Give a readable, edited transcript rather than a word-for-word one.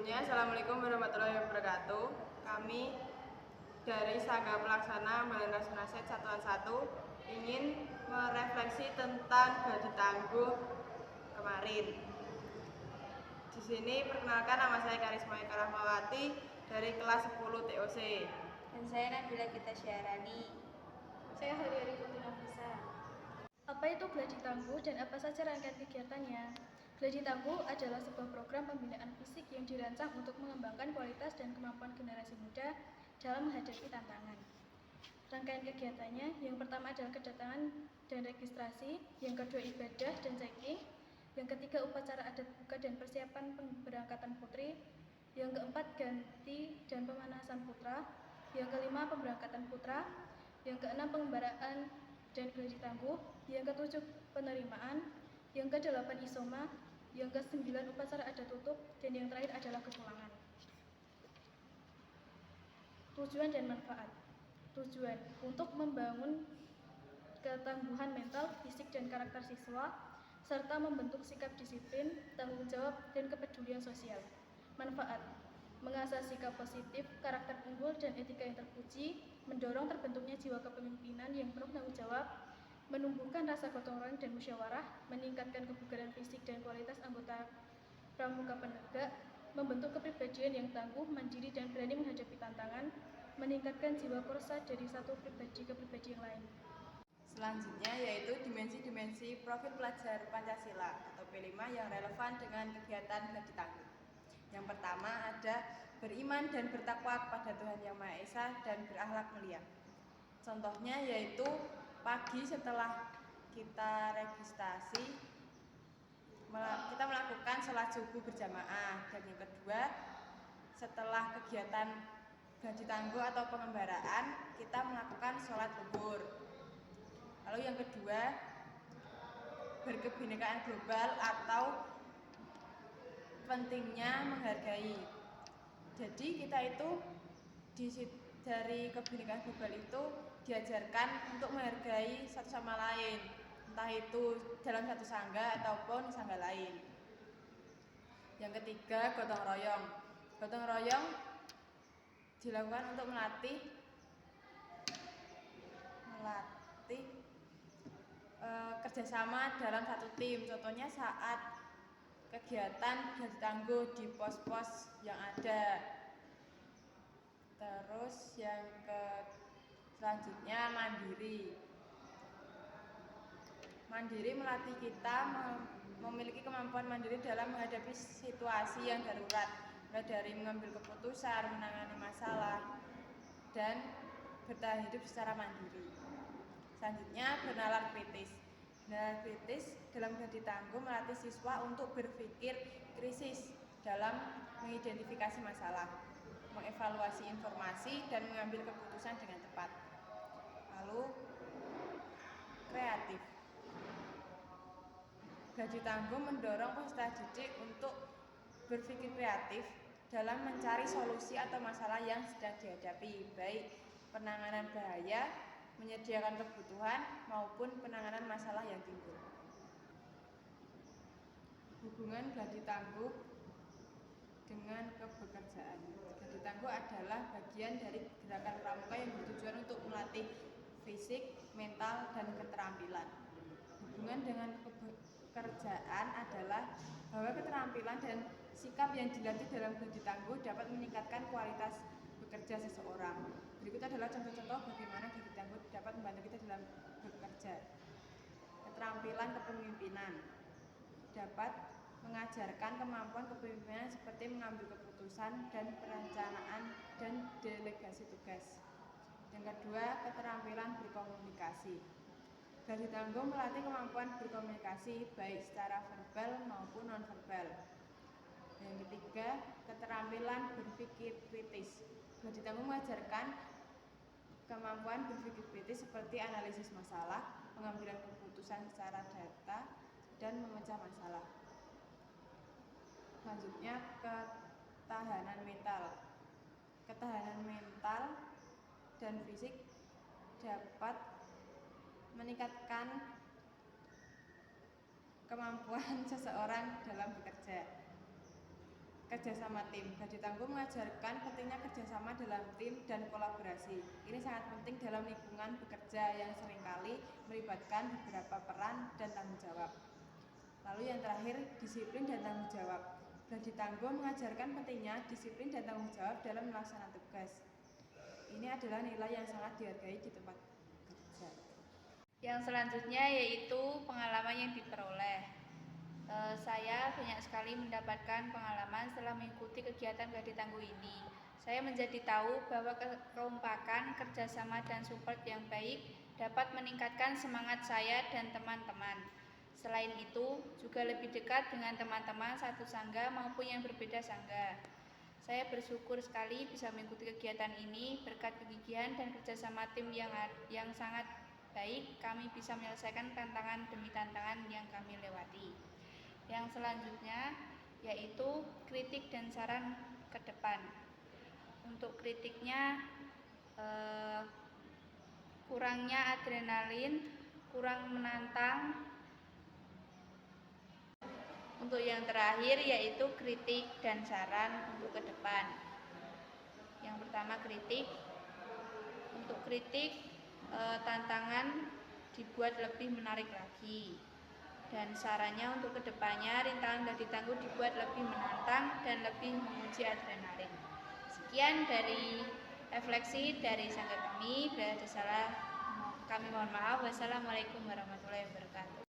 Sebelumnya, Assalamualaikum warahmatullahi wabarakatuh. Kami dari Sangga Pelaksana Malena Sunaset Satuan 1 ingin merefleksi tentang gaji tangguh kemarin. Di sini perkenalkan, nama saya Karisma Eka Rahmawati dari kelas 10 TOC. Dan saya Nabila Gita Syarani. Saya Hari Putri Nafisa. Apa itu Gladi Tangguh dan apa saja rangkaian kegiatannya? Gladi Tangguh adalah sebuah program pembinaan fisik yang dirancang untuk mengembangkan kualitas dan kemampuan generasi muda dalam menghadapi tantangan. Rangkaian kegiatannya, yang pertama adalah kedatangan dan registrasi, yang kedua ibadah dan checking, yang ketiga upacara adat buka dan persiapan pemberangkatan putri, yang keempat ganti dan pemanasan putra, yang kelima pemberangkatan putra, yang keenam pengembaraan dan gladi tangguh, yang ketujuh penerimaan, yang kedelapan isoma, yang kesembilan upacara adat tutup, dan yang terakhir adalah kepulangan. Tujuan dan manfaat. Tujuan untuk membangun ketangguhan mental, fisik, dan karakter siswa, serta membentuk sikap disiplin, tanggung jawab, dan kepedulian sosial. Manfaat: mengasah sikap positif, karakter unggul, dan etika yang terpuji, mendorong terbentuknya jiwa kepemimpinan yang penuh tanggung jawab, menumbuhkan rasa gotong royong dan musyawarah, meningkatkan kebugaran fisik dan kualitas anggota pramuka penegak, membentuk kepribadian yang tangguh, mandiri, dan berani menghadapi tantangan, meningkatkan jiwa korsa dari satu pribadi ke pribadi yang lain. Selanjutnya yaitu dimensi-dimensi profil pelajar Pancasila atau P5 yang relevan dengan kegiatan gladi tangguh. Yang pertama ada beriman dan bertakwa kepada Tuhan Yang Maha Esa dan berakhlak mulia. Contohnya yaitu pagi setelah kita registrasi, kita melakukan sholat subuh berjamaah. Dan yang kedua, setelah kegiatan gladi tangguh atau pengembaraan, kita melakukan sholat zuhur. Lalu yang kedua, berkebinekaan global atau pentingnya menghargai. Jadi kita itu dari kebinekaan global itu diajarkan untuk menghargai satu sama lain, entah itu dalam satu sangga ataupun sangga lain. Yang ketiga, gotong royong. Gotong royong dilakukan untuk melatih kerjasama dalam satu tim. Contohnya saat kegiatan gladi tangguh di pos-pos yang ada. Terus yang selanjutnya mandiri. Mandiri melatih kita memiliki kemampuan mandiri dalam menghadapi situasi yang darurat, mulai dari mengambil keputusan, menangani masalah, dan bertahan hidup secara mandiri. Selanjutnya, bernalar kritis. Bernalar kritis dalam gladi tangguh melatih siswa untuk berpikir kritis dalam mengidentifikasi masalah, mengevaluasi informasi, dan mengambil keputusan dengan tepat. Lalu, kreatif. Gladi tangguh mendorong peserta didik untuk berpikir kreatif dalam mencari solusi atau masalah yang sedang dihadapi, baik penanganan bahaya, menyediakan kebutuhan, maupun penanganan masalah yang timbul. Hubungan gladi tangguh dengan kebekerjaan. Gladi tangguh adalah bagian dari gerakan pramuka yang bertujuan untuk melatih fisik, mental, dan keterampilan. Hubungan dengan kebekerjaan adalah bahwa keterampilan dan sikap yang dilatih dalam gladi tangguh dapat meningkatkan kualitas bekerja seseorang. Berikut adalah contoh-contoh bagaimana gladi tangguh dapat membantu kita dalam bekerja. Keterampilan kepemimpinan dapat mengajarkan kemampuan kepemimpinan seperti mengambil keputusan dan perencanaan dan delegasi tugas. Yang kedua, keterampilan berkomunikasi. Gladi tangguh melatih kemampuan berkomunikasi baik secara verbal maupun nonverbal. Yang ketiga, keterampilan berpikir kritis. Gladi tangguh mengajarkan kemampuan berpikir kritis seperti analisis masalah, pengambilan keputusan secara data, dan memecah masalah. Selanjutnya, ketahanan mental. Ketahanan mental dan fisik dapat meningkatkan kemampuan seseorang dalam bekerja. Kerjasama tim. Gladi Tangguh mengajarkan pentingnya kerjasama dalam tim dan kolaborasi. Ini sangat penting dalam lingkungan bekerja yang seringkali melibatkan beberapa peran dan tanggung jawab. Lalu yang terakhir, disiplin dan tanggung jawab. Gladi Tangguh mengajarkan pentingnya disiplin dan tanggung jawab dalam melaksanakan tugas. Ini adalah nilai yang sangat dihargai di tempat kerja. Yang selanjutnya yaitu pengalaman yang diperoleh. Saya banyak sekali mendapatkan pengalaman setelah mengikuti kegiatan Gladi Tangguh ini. Saya menjadi tahu bahwa kekompakan, kerjasama, dan support yang baik dapat meningkatkan semangat saya dan teman-teman. Selain itu, juga lebih dekat dengan teman-teman satu sangga maupun yang berbeda sangga. Saya bersyukur sekali bisa mengikuti kegiatan ini. Berkat kegigihan dan kerjasama tim yang sangat baik, kami bisa menyelesaikan tantangan demi tantangan yang kami lewati. Yang selanjutnya yaitu kritik dan saran ke depan. Untuk kritiknya, kurangnya adrenalin, kurang menantang. Untuk yang terakhir yaitu kritik dan saran untuk ke depan. Yang pertama kritik. Untuk kritik, tantangan dibuat lebih menarik lagi. Dan sarannya untuk kedepannya, rintangan Gladi Tangguh dibuat lebih menantang dan lebih menguji adrenalin. Sekian dari refleksi dari sangga kami. Bila ada salah, kami mohon maaf. Wassalamualaikum warahmatullahi wabarakatuh.